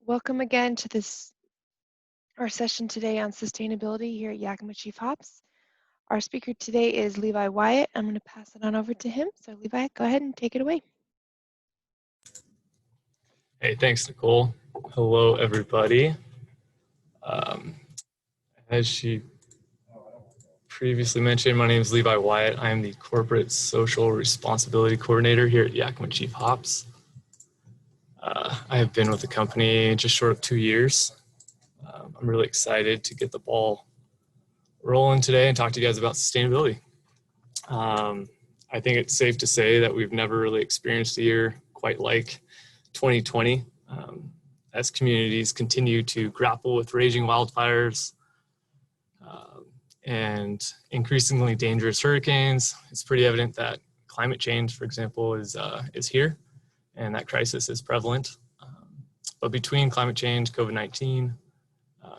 Welcome again to our session today on sustainability here at Yakima Chief Hops. Our speaker today is Levi Wyatt. I'm going to pass it on over to him. So Levi, go ahead and take it away. Hey, thanks, Nicole. Hello, everybody. As she previously mentioned, my name is Levi Wyatt. I am the Corporate Social Responsibility Coordinator here at Yakima Chief Hops. I have been with the company just short of 2 years. I'm really excited to get the ball rolling today and talk to you guys about sustainability. I think it's safe to say that we've never really experienced a year quite like 2020. As communities continue to grapple with raging wildfires and increasingly dangerous hurricanes, it's pretty evident that climate change, for example, is here, and that crisis is prevalent. But between climate change, COVID-19,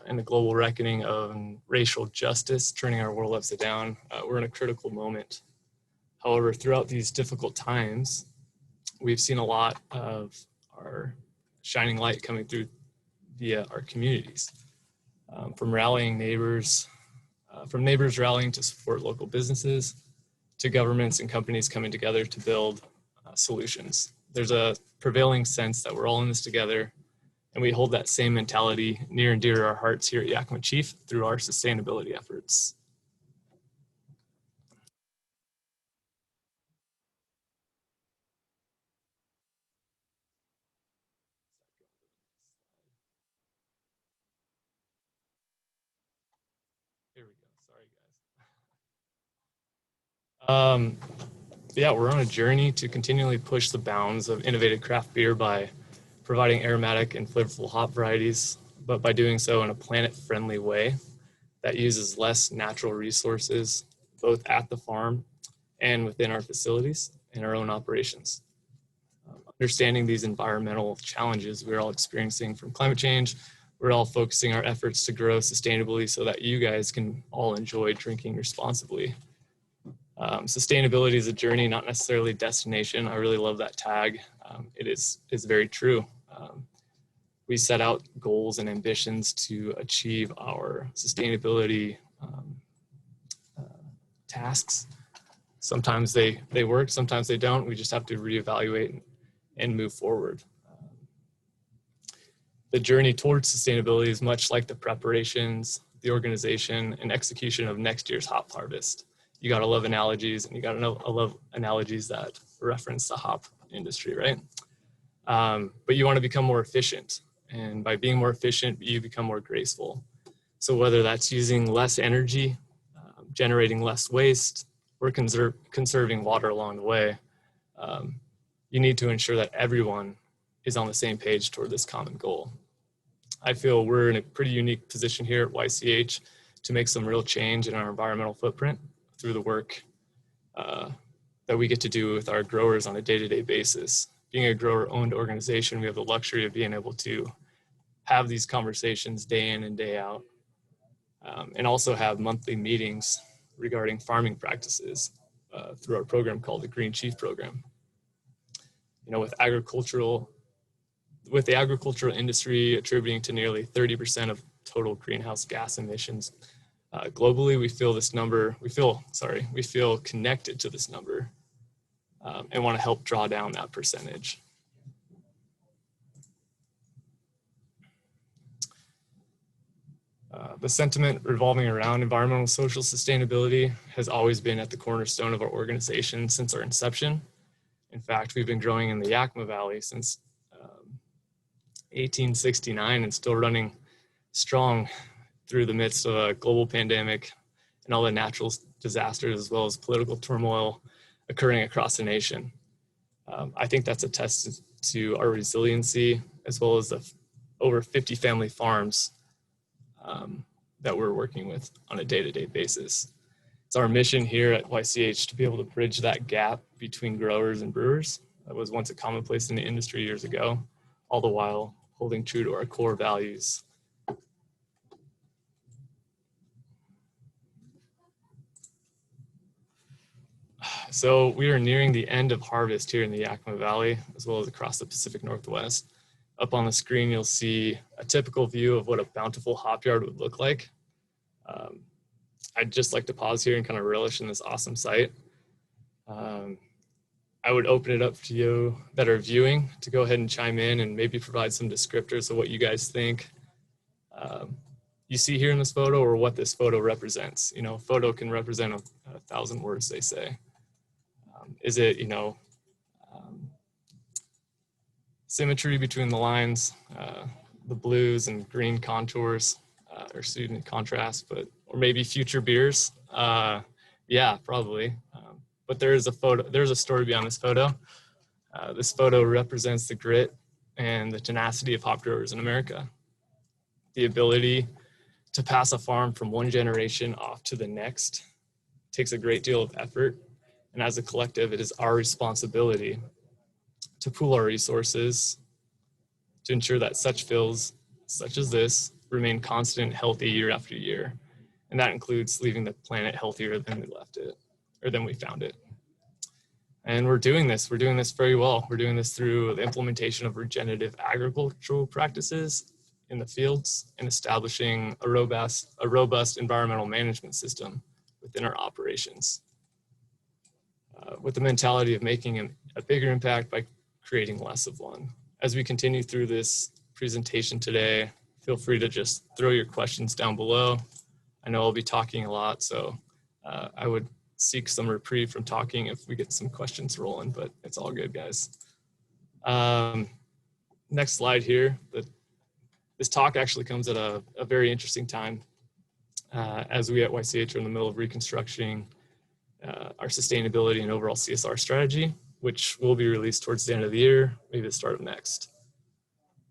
and the global reckoning of racial justice turning our world upside down, we're in a critical moment. However, throughout these difficult times, we've seen a lot of our shining light coming through via our communities, from neighbors rallying to support local businesses, to governments and companies coming together to build solutions. There's a prevailing sense that we're all in this together, and we hold that same mentality near and dear to our hearts here at Yakima Chief through our sustainability efforts. Here we go. Sorry, guys. Yeah, we're on a journey to continually push the bounds of innovative craft beer by providing aromatic and flavorful hop varieties, but by doing so in a planet-friendly way that uses less natural resources, both at the farm and within our facilities and our own operations. Understanding these environmental challenges we're all experiencing from climate change, we're all focusing our efforts to grow sustainably so that you guys can all enjoy drinking responsibly. Sustainability is a journey, not necessarily a destination. I really love that tag. It is very true. We set out goals and ambitions to achieve our sustainability tasks. Sometimes they work, sometimes they don't. We just have to reevaluate and move forward. The journey towards sustainability is much like the preparations, the organization, and execution of next year's hop harvest. You gotta love analogies, and you gotta love analogies that reference the hop industry, right? But you wanna become more efficient, and by being more efficient, you become more graceful. So whether that's using less energy, generating less waste, or conserving water along the way, you need to ensure that everyone is on the same page toward this common goal. I feel we're in a pretty unique position here at YCH to make some real change in our environmental footprint through the work that we get to do with our growers on a day-to-day basis. Being a grower-owned organization, we have the luxury of being able to have these conversations day in and day out, and also have monthly meetings regarding farming practices through our program called the Green Chief Program. You know, with the agricultural industry attributing to nearly 30% of total greenhouse gas emissions globally, we feel connected to this number and want to help draw down that percentage. The sentiment revolving around environmental social sustainability has always been at the cornerstone of our organization since our inception. In fact, we've been growing in the Yakima Valley since 1869 and still running strong through the midst of a global pandemic and all the natural disasters as well as political turmoil occurring across the nation. I think that's a testament to our resiliency as well as the over 50 family farms that we're working with on a day-to-day basis. It's our mission here at YCH to be able to bridge that gap between growers and brewers. That was once a commonplace in the industry years ago, all the while holding true to our core values. So we are nearing the end of harvest here in the Yakima Valley, as well as across the Pacific Northwest, Up on the screen, you'll see a typical view of what a bountiful hop yard would look like. I'd just like to pause here and kind of relish in this awesome site. I would open it up to you that are viewing to go ahead and chime in and maybe provide some descriptors of what you guys think you see here in this photo, or what this photo represents. You know, photo can represent a thousand words, they say. Is it, symmetry between the lines, the blues and green contours, or student contrast, or maybe future beers? Yeah, probably. But there's a story behind this photo. This photo represents the grit and the tenacity of hop growers in America. The ability to pass a farm from one generation off to the next takes a great deal of effort. And as a collective, it is our responsibility to pool our resources to ensure that such fields, such as this, remain constant and healthy year after year. And that includes leaving the planet healthier than we left it, or than we found it. And we're doing this very well. We're doing this through the implementation of regenerative agricultural practices in the fields and establishing a robust environmental management system within our operations. With the mentality of making a bigger impact by creating less of one. As we continue through this presentation today, feel free to just throw your questions down below. I know I'll be talking a lot, so I would seek some reprieve from talking if we get some questions rolling, but it's all good, guys. Next slide here. This talk actually comes at a very interesting time as we at YCH are in the middle of reconstructing our sustainability and overall CSR strategy, which will be released towards the end of the year, maybe the start of next.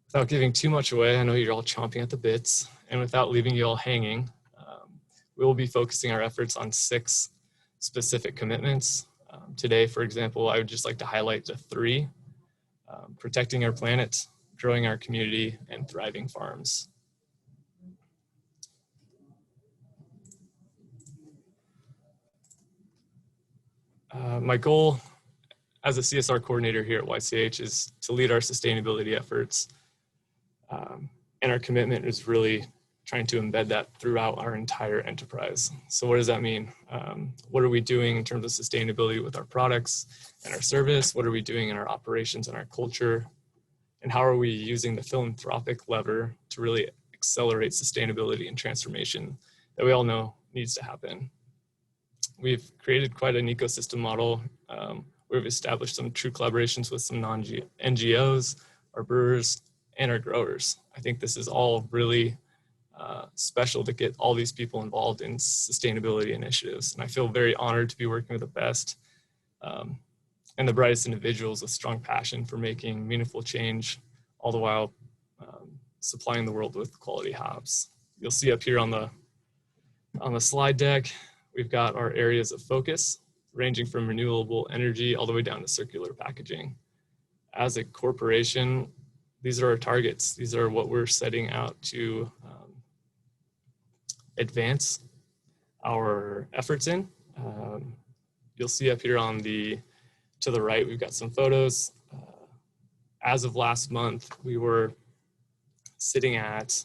Without giving too much away, I know you're all chomping at the bits, and without leaving you all hanging, we will be focusing our efforts on 6 specific commitments. Today, for example, I would just like to highlight the 3: protecting our planet, growing our community, and thriving farms. My goal as a CSR coordinator here at YCH is to lead our sustainability efforts. And our commitment is really trying to embed that throughout our entire enterprise. So what does that mean? What are we doing in terms of sustainability with our products and our service? What are we doing in our operations and our culture? And how are we using the philanthropic lever to really accelerate sustainability and transformation that we all know needs to happen? We've created quite an ecosystem model. We've established some true collaborations with some non-NGOs, our brewers, and our growers. I think this is all really special to get all these people involved in sustainability initiatives. And I feel very honored to be working with the best and the brightest individuals with strong passion for making meaningful change, all the while supplying the world with quality hops. You'll see up here on the slide deck, we've got our areas of focus, ranging from renewable energy all the way down to circular packaging. As a corporation, these are our targets. These are what we're setting out to advance our efforts in. You'll see up here to the right, we've got some photos. As of last month, we were sitting at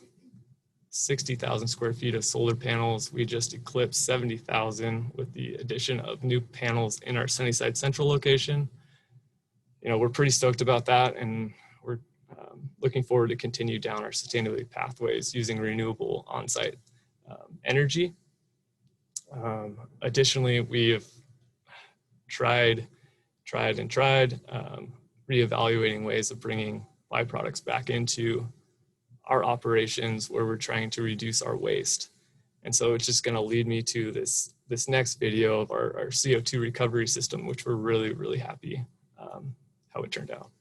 60,000 square feet of solar panels. We just eclipsed 70,000 with the addition of new panels in our Sunnyside Central location. You know, we're pretty stoked about that, and we're looking forward to continue down our sustainability pathways using renewable on-site energy. Additionally, we have tried reevaluating ways of bringing byproducts back into our operations where we're trying to reduce our waste. And so it's just going to lead me to this next video of our CO2 recovery system, which we're really, really happy how it turned out.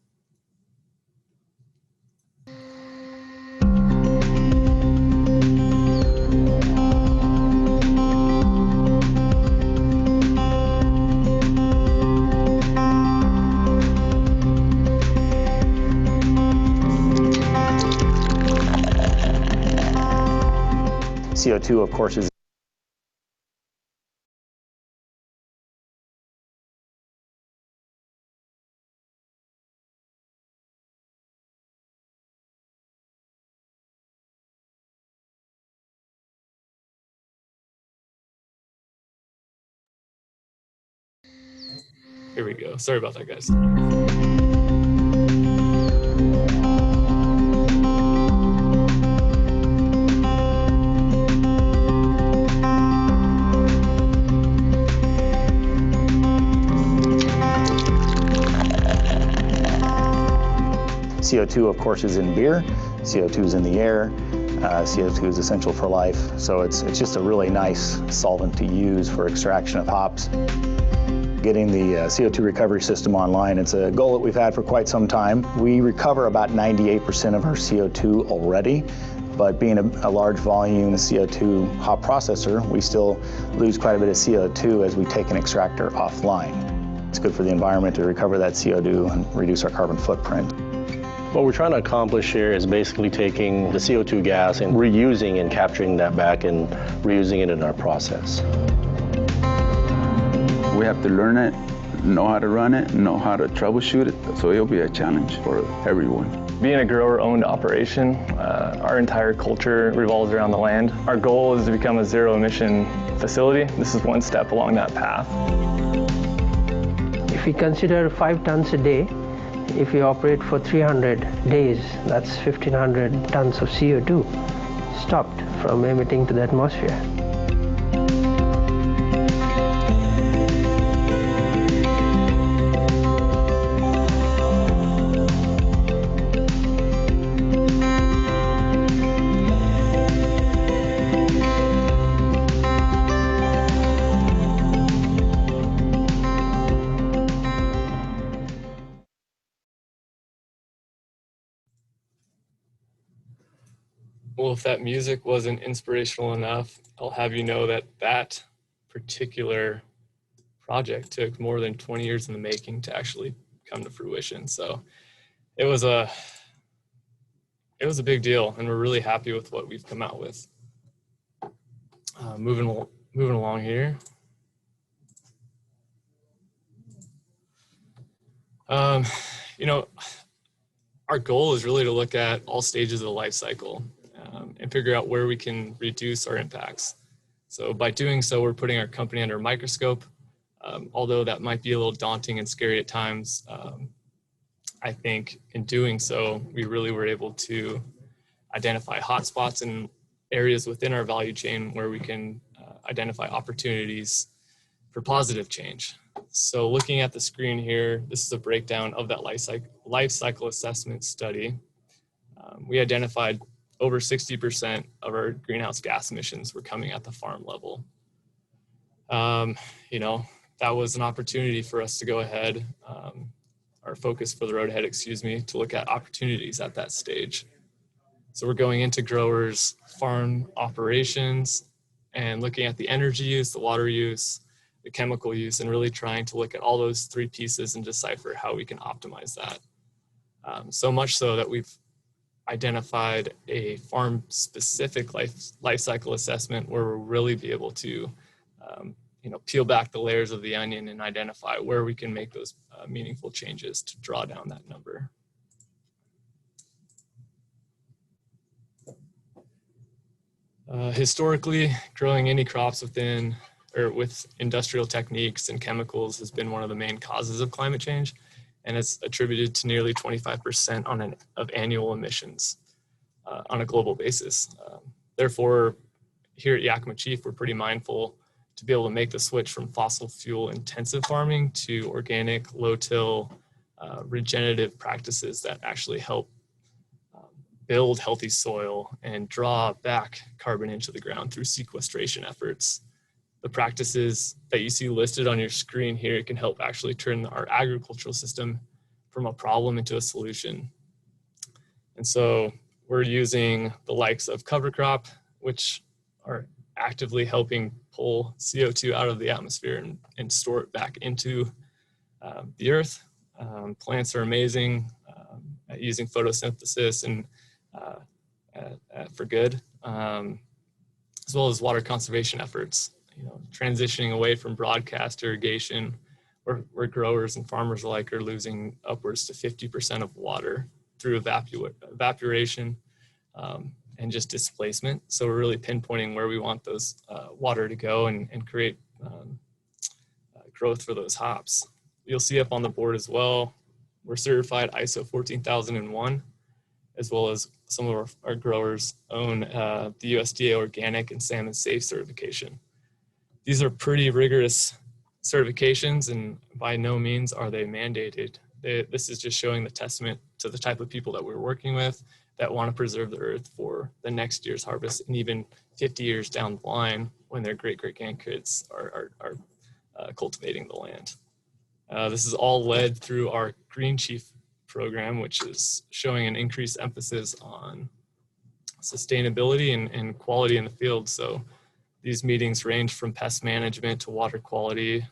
CO2, of course, is Here we go. Sorry about that, guys. CO2, of course, is in beer. CO2 is in the air. CO2 is essential for life. So it's just a really nice solvent to use for extraction of hops. Getting the CO2 recovery system online, it's a goal that we've had for quite some time. We recover about 98% of our CO2 already, but being a large volume CO2 hop processor, we still lose quite a bit of CO2 as we take an extractor offline. It's good for the environment to recover that CO2 and reduce our carbon footprint. What we're trying to accomplish here is basically taking the CO2 gas and reusing and capturing that back and reusing it in our process. We have to learn it, know how to run it, know how to troubleshoot it, so it'll be a challenge for everyone. Being a grower-owned operation, our entire culture revolves around the land. Our goal is to become a zero-emission facility. This is one step along that path. If we consider 5 tons a day, if we operate for 300 days, that's 1,500 tons of CO2 stopped from emitting to the atmosphere. Well, if that music wasn't inspirational enough, I'll have you know that that particular project took more than 20 years in the making to actually come to fruition. So it was a big deal, and we're really happy with what we've come out with. Moving along here. You know, our goal is really to look at all stages of the life cycle and figure out where we can reduce our impacts. So by doing so, we're putting our company under a microscope. Although that might be a little daunting and scary at times, I think in doing so, we really were able to identify hotspots in areas within our value chain where we can identify opportunities for positive change. So looking at the screen here, this is a breakdown of that life cycle assessment study. We identified over 60% of our greenhouse gas emissions were coming at the farm level. You know, that was an opportunity for us to go ahead, our focus for the road ahead, to look at opportunities at that stage. So we're going into growers' farm operations and looking at the energy use, the water use, the chemical use, and really trying to look at all those 3 pieces and decipher how we can optimize that. So much so that we've identified a farm-specific life cycle assessment where we'll really be able to peel back the layers of the onion and identify where we can make those meaningful changes to draw down that number. Historically, growing any crops with industrial techniques and chemicals has been one of the main causes of climate change, and it's attributed to nearly 25% of annual emissions on a global basis. Therefore, here at Yakima Chief, we're pretty mindful to be able to make the switch from fossil fuel intensive farming to organic, low-till, regenerative practices that actually help build healthy soil and draw back carbon into the ground through sequestration efforts. The practices that you see listed on your screen here can help actually turn our agricultural system from a problem into a solution. And so we're using the likes of cover crop, which are actively helping pull CO2 out of the atmosphere and store it back into the earth. Plants are amazing at using photosynthesis and for good, as well as water conservation efforts. Transitioning away from broadcast irrigation, where growers and farmers alike are losing upwards to 50% of water through evaporation and just displacement. So we're really pinpointing where we want those water to go and create growth for those hops. you'll see up on the board as well, we're certified ISO 14001, as well as some of our growers own the USDA Organic and Salmon Safe certification. These are pretty rigorous certifications, and by no means are they mandated. This is just showing the testament to the type of people that we're working with that want to preserve the earth for the next year's harvest, and even 50 years down the line when their great-great-grandkids are cultivating the land. This is all led through our Green Chief program, which is showing an increased emphasis on sustainability and quality in the field. So these meetings range from pest management to water quality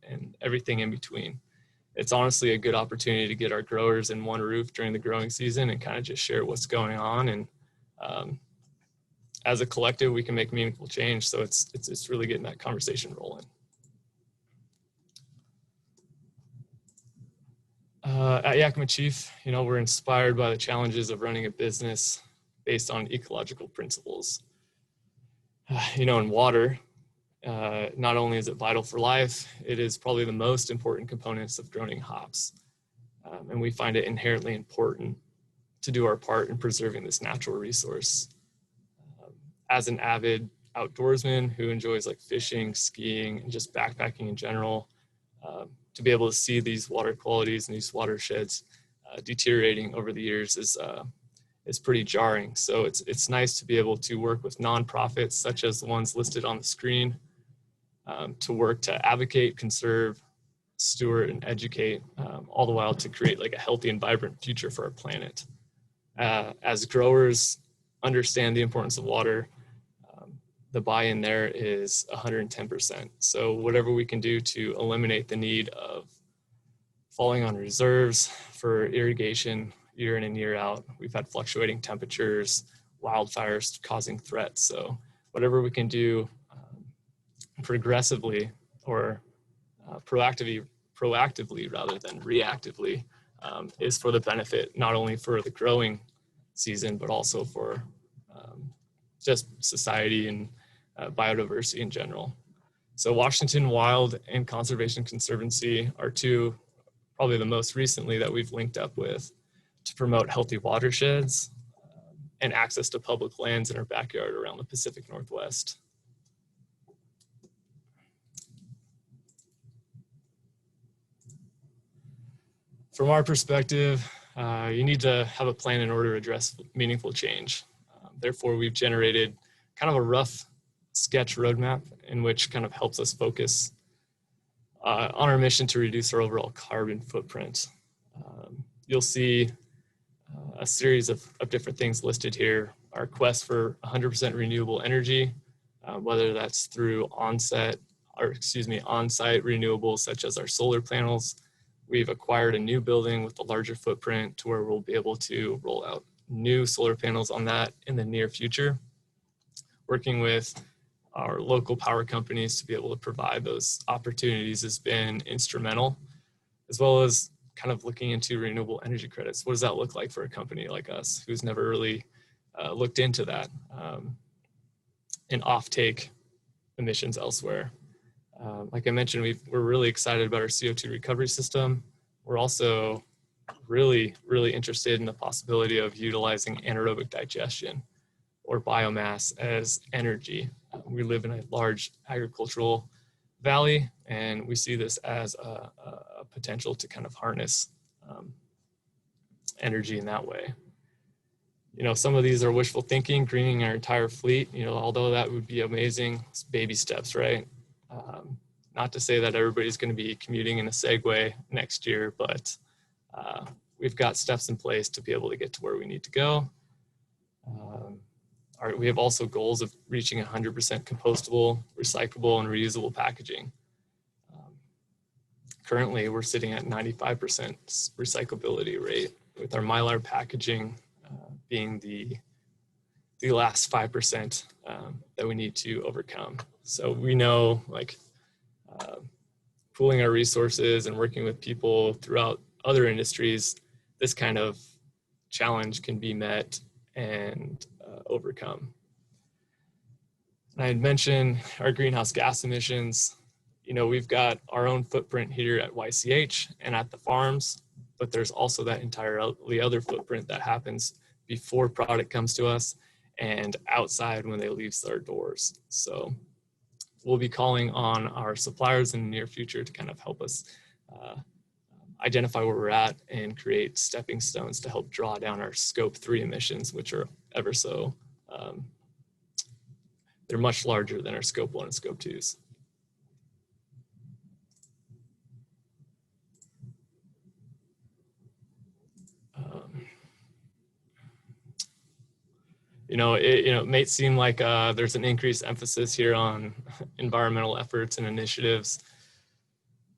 and everything in between. It's honestly a good opportunity to get our growers in one roof during the growing season and kind of just share what's going on. And as a collective, we can make meaningful change. So it's really getting that conversation rolling. At Yakima Chief, we're inspired by the challenges of running a business based on ecological principles. In water, not only is it vital for life, it is probably the most important components of growing hops. And we find it inherently important to do our part in preserving this natural resource. As an avid outdoorsman who enjoys like fishing, skiing, and just backpacking in general, to be able to see these water qualities and these watersheds deteriorating over the years is pretty jarring. So it's nice to be able to work with nonprofits such as the ones listed on the screen to work to advocate, conserve, steward, and educate, all the while to create like a healthy and vibrant future for our planet. As growers understand the importance of water, the buy-in there is 110%. So whatever we can do to eliminate the need of falling on reserves for irrigation year in and year out. We've had fluctuating temperatures, wildfires causing threats. So whatever we can do progressively or proactively rather than reactively is for the benefit, not only for the growing season, but also for just society and biodiversity in general. So Washington Wild and Conservation Conservancy are two, probably the most recently that we've linked up with to promote healthy watersheds and access to public lands in our backyard around the Pacific Northwest. From our perspective, you need to have a plan in order to address meaningful change. Therefore, we've generated kind of a rough sketch roadmap in which kind of helps us focus on our mission to reduce our overall carbon footprint. You'll see a series of different things listed here. Our quest for 100% renewable energy, whether that's through on-site renewables such as our solar panels. We've acquired a new building with a larger footprint to where we'll be able to roll out new solar panels on that in the near future. Working with our local power companies to be able to provide those opportunities has been instrumental, as well as kind of looking into renewable energy credits. What does that look like for a company like us who's never really looked into that and off-take emissions elsewhere? Like I mentioned, we're really excited about our CO2 recovery system. We're also really, really interested in the possibility of utilizing anaerobic digestion or biomass as energy. We live in a large agricultural valley, and we see this as a potential to kind of harness energy in that way. Some of these are wishful thinking, greening our entire fleet, although that would be amazing. It's baby steps, right? Not to say that everybody's going to be commuting in a Segway next year, but we've got steps in place to be able to get to where we need to go. We have also goals of reaching 100% compostable, recyclable, and reusable packaging. Currently, we're sitting at 95% recyclability rate, with our Mylar packaging being the last 5% that we need to overcome. So we know, pooling our resources and working with people throughout other industries, this kind of challenge can be met and overcome. And I had mentioned our greenhouse gas emissions. we've got our own footprint here at YCH and at the farms, but there's also that entirely other footprint that happens before product comes to us and outside when they leave our doors. So we'll be calling on our suppliers in the near future to kind of help us identify where we're at and create stepping stones to help draw down our scope 3 emissions, which are ever so, they're much larger than our scope 1 and scope 2s. It may seem like there's an increased emphasis here on environmental efforts and initiatives,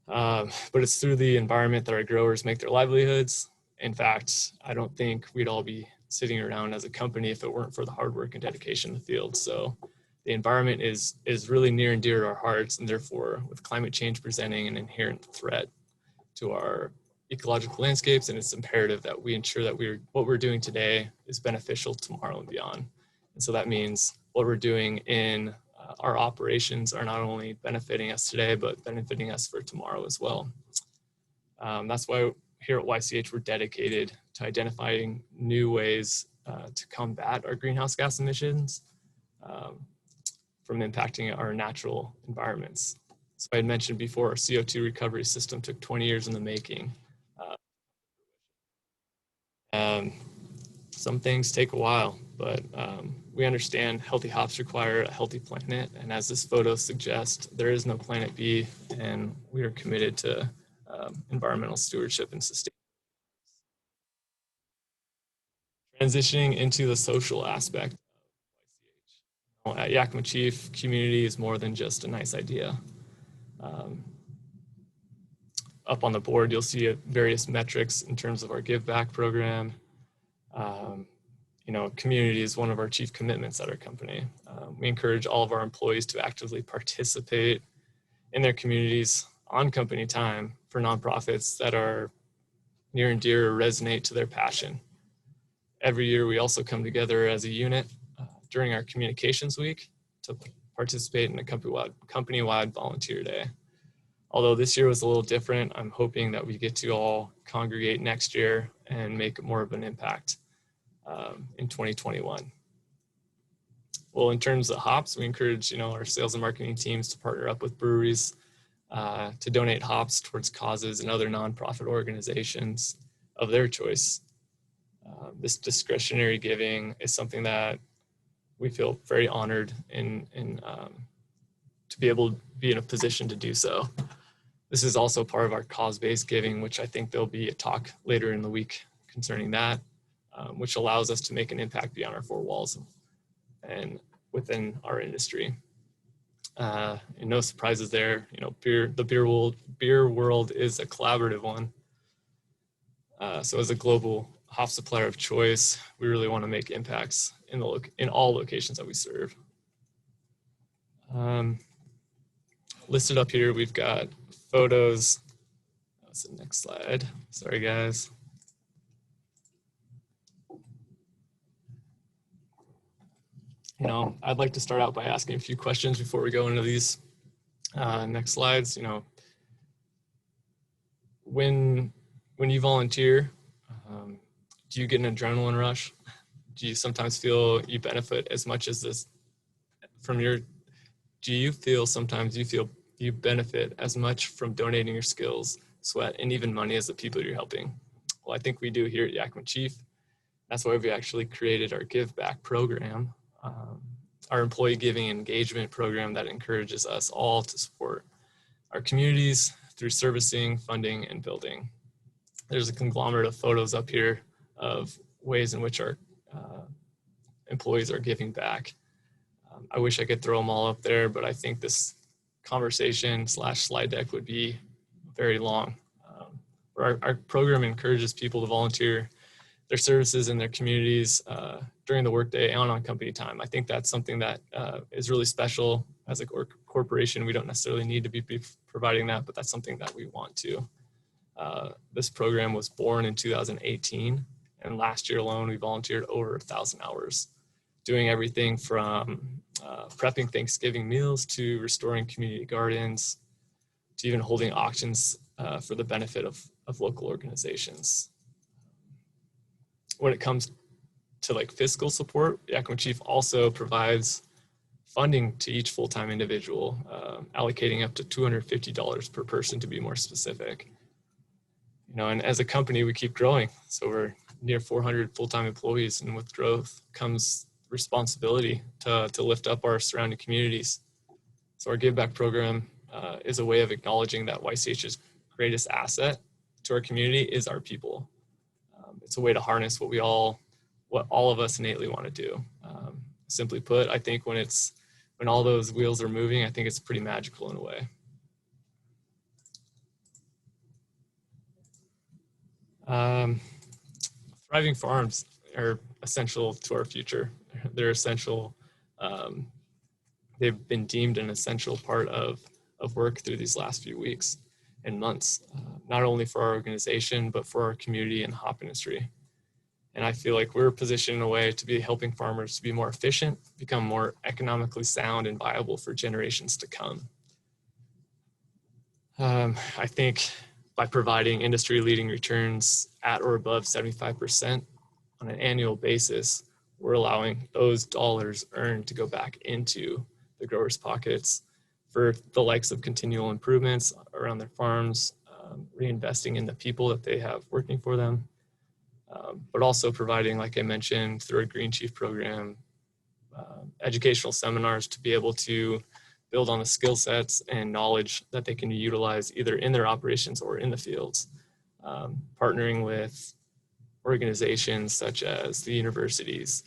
but it's through the environment that our growers make their livelihoods. In fact, I don't think we'd all be sitting around as a company if it weren't for the hard work and dedication in the field. So the environment is really near and dear to our hearts, and therefore with climate change presenting an inherent threat to our ecological landscapes, and it's imperative that we ensure that what we're doing today is beneficial tomorrow and beyond. And so that means what we're doing in our operations are not only benefiting us today, but benefiting us for tomorrow as well. That's why here at YCH, we're dedicated to identifying new ways to combat our greenhouse gas emissions from impacting our natural environments. So I had mentioned before, our CO2 recovery system took 20 years in the making. Some things take a while, but we understand healthy hops require a healthy planet. And as this photo suggests, there is no planet B, and we are committed to environmental stewardship and sustainability. Transitioning into the social aspect of YCH. At Yakima Chief, community is more than just a nice idea. Up on the board, you'll see various metrics in terms of our give back program. Community is one of our chief commitments at our company. We encourage all of our employees to actively participate in their communities on company time for nonprofits that are near and dear or resonate to their passion. Every year, we also come together as a unit during our communications week to participate in a company-wide volunteer day. Although this year was a little different, I'm hoping that we get to all congregate next year and make more of an impact in 2021. Well, in terms of hops, we encourage our sales and marketing teams to partner up with breweries to donate hops towards causes and other nonprofit organizations of their choice. This discretionary giving is something that we feel very honored in to be able to be in a position to do so. This is also part of our cause-based giving, which I think there'll be a talk later in the week concerning that, which allows us to make an impact beyond our four walls and within our industry. And no surprises there. The beer world is a collaborative one. So as a global hop supplier of choice, we really want to make impacts in all locations that we serve. Listed up here, we've got photos. That's the next slide. Sorry, guys. I'd like to start out by asking a few questions before we go into these next slides. When you volunteer, do you get an adrenaline rush? Do you sometimes feel you benefit as much as this from your, do you feel sometimes you benefit as much from donating your skills, sweat, and even money as the people you're helping? Well, I think we do here at Yakima Chief. That's why we actually created our Give Back program, our employee giving engagement program that encourages us all to support our communities through servicing, funding, and building. There's a conglomerate of photos up here of ways in which our employees are giving back. I wish I could throw them all up there, but I think this conversation / slide deck would be very long. Our program encourages people to volunteer their services in their communities during the workday and on company time. I think that's something that is really special. As a corporation, we don't necessarily need to be providing that, but that's something that we want to. This program was born in 2018, and last year alone, we volunteered over 1,000 hours, doing everything from prepping Thanksgiving meals to restoring community gardens, to even holding auctions for the benefit of local organizations. When it comes to like fiscal support, Yakima Chief also provides funding to each full-time individual, allocating up to $250 per person to be more specific. You know, and as a company, we keep growing. So we're near 400 full-time employees, and with growth comes responsibility to lift up our surrounding communities. So our Give Back program is a way of acknowledging that YCH's greatest asset to our community is our people. It's a way to harness what all of us innately want to do. Simply put, I think when all those wheels are moving, I think it's pretty magical in a way. Thriving farms are essential to our future. They're essential. They've been deemed an essential part of work through these last few weeks and months, not only for our organization, but for our community and the hop industry. And I feel like we're positioned in a way to be helping farmers to be more efficient, become more economically sound and viable for generations to come. I think by providing industry-leading returns at or above 75% on an annual basis, we're allowing those dollars earned to go back into the growers' pockets for the likes of continual improvements around their farms, reinvesting in the people that they have working for them, but also providing, like I mentioned, through our Green Chief program, educational seminars to be able to build on the skill sets and knowledge that they can utilize either in their operations or in the fields, partnering with organizations such as the universities.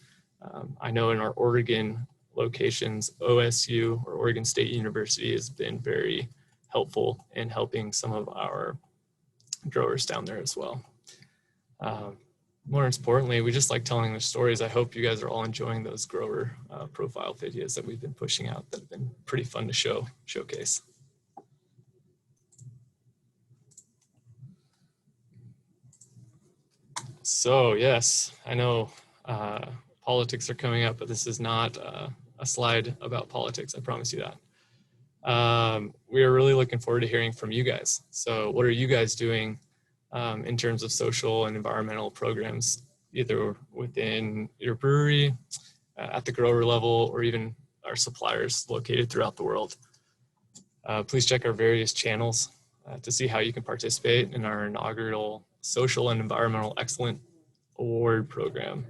I know in our Oregon locations, OSU, or Oregon State University, has been very helpful in helping some of our growers down there as well. More importantly, we just like telling the stories. I hope you guys are all enjoying those grower profile videos that we've been pushing out that have been pretty fun to showcase. So yes, I know politics are coming up, but this is not a slide about politics, I promise you that. We are really looking forward to hearing from you guys. So what are you guys doing in terms of social and environmental programs, either within your brewery, at the grower level, or even our suppliers located throughout the world? Please check our various channels to see how you can participate in our inaugural Social and Environmental Excellence Award program,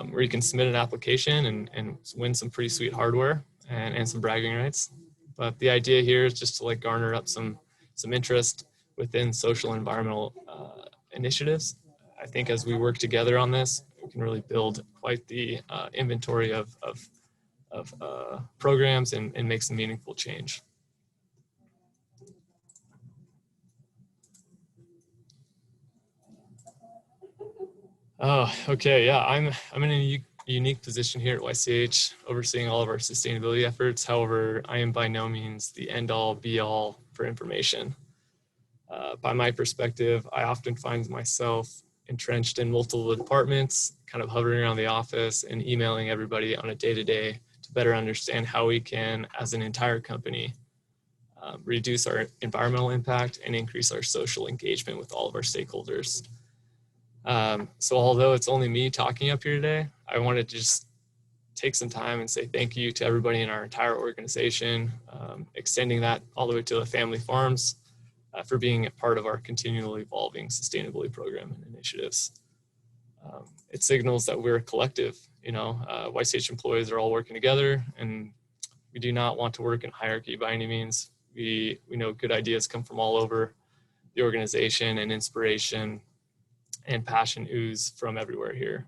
where you can submit an application and win some pretty sweet hardware and some bragging rights. But the idea here is just to like garner up some interest within social and environmental initiatives. I think as we work together on this, we can really build quite the inventory of programs and make some meaningful change. Oh, okay, yeah, I'm in a unique position here at YCH, overseeing all of our sustainability efforts. However, I am by no means the end-all, be-all for information. By my perspective, I often find myself entrenched in multiple departments, kind of hovering around the office and emailing everybody on a day-to-day to better understand how we can, as an entire company, reduce our environmental impact and increase our social engagement with all of our stakeholders. So although it's only me talking up here today, I wanted to just take some time and say thank you to everybody in our entire organization, extending that all the way to the family farms, for being a part of our continually evolving sustainability program and initiatives. It signals that we're a collective, you know, YCH employees are all working together, and we do not want to work in hierarchy by any means. We know good ideas come from all over the organization, and inspiration and passion ooze from everywhere here.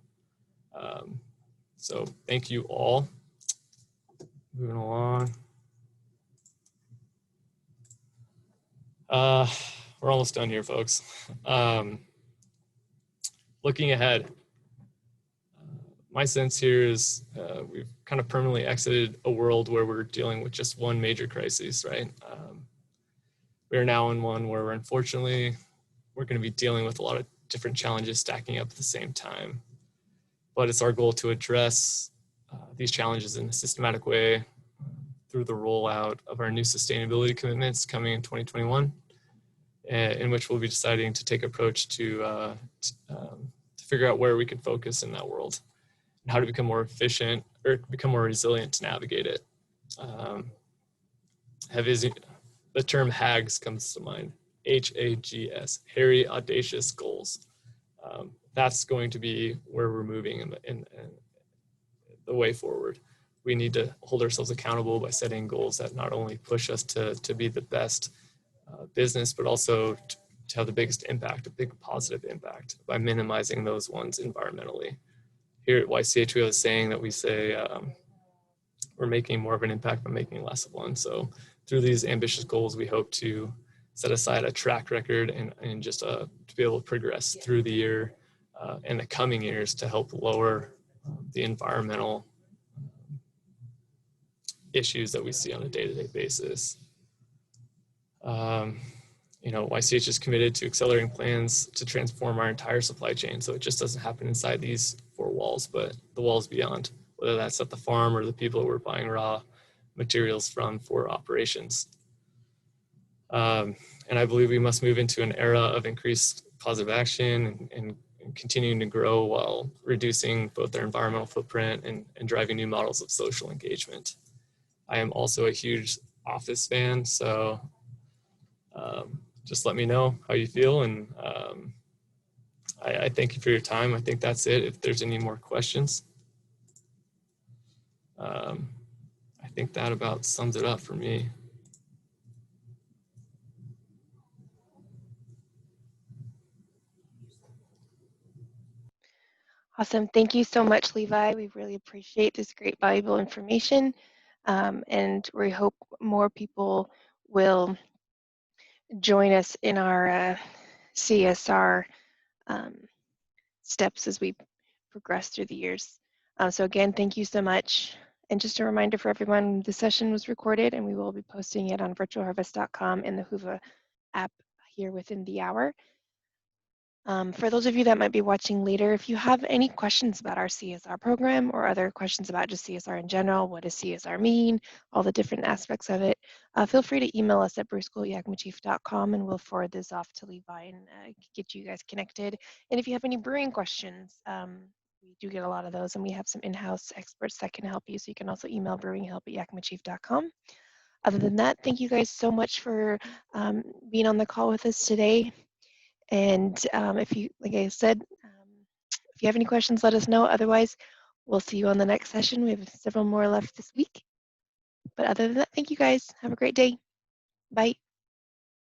So thank you all. Moving along. We're almost done here, folks. Looking ahead, my sense here is we've kind of permanently exited a world where we're dealing with just one major crisis, right? We are now in one where unfortunately, we're going to be dealing with a lot of different challenges stacking up at the same time. But it's our goal to address these challenges in a systematic way through the rollout of our new sustainability commitments coming in 2021, in which we'll be deciding to take approach to figure out where we can focus in that world and how to become more efficient or become more resilient to navigate it. The term HAGS comes to mind. HAGS, hairy, audacious goals. That's going to be where we're moving in the way forward. We need to hold ourselves accountable by setting goals that not only push us to be the best business, but also to have the biggest impact, a big positive impact, by minimizing those ones environmentally. Here at YCH, we have a saying that we say, we're making more of an impact by making less of one. So through these ambitious goals, we hope to set aside a track record and just to be able to progress through the year and the coming years to help lower the environmental issues that we see on a day-to-day basis. YCH is committed to accelerating plans to transform our entire supply chain, so it just doesn't happen inside these four walls, but the walls beyond, whether that's at the farm or the people that we're buying raw materials from for operations. And I believe we must move into an era of increased positive action and continuing to grow while reducing both our environmental footprint and driving new models of social engagement. I am also a huge Office fan, so just let me know how you feel, and I thank you for your time. I think that's it. If there's any more questions, I think that about sums it up for me. Awesome. Thank you so much, Levi. We really appreciate this great, valuable information. And we hope more people will join us in our CSR steps as we progress through the years. So again, thank you so much. And just a reminder for everyone, the session was recorded and we will be posting it on virtualharvest.com and the Whova app here within the hour. For those of you that might be watching later, if you have any questions about our CSR program or other questions about just CSR in general, what does CSR mean, all the different aspects of it, feel free to email us at bruceschool@yakimachief.com and we'll forward this off to Levi and get you guys connected. And if you have any brewing questions, we do get a lot of those and we have some in-house experts that can help you. So you can also email brewinghelp@yakimachief.com. Other than that, thank you guys so much for being on the call with us today. And if you, like I said, if you have any questions, let us know. Otherwise, we'll see you on the next session. We have several more left this week. But other than that, thank you guys. Have a great day. Bye.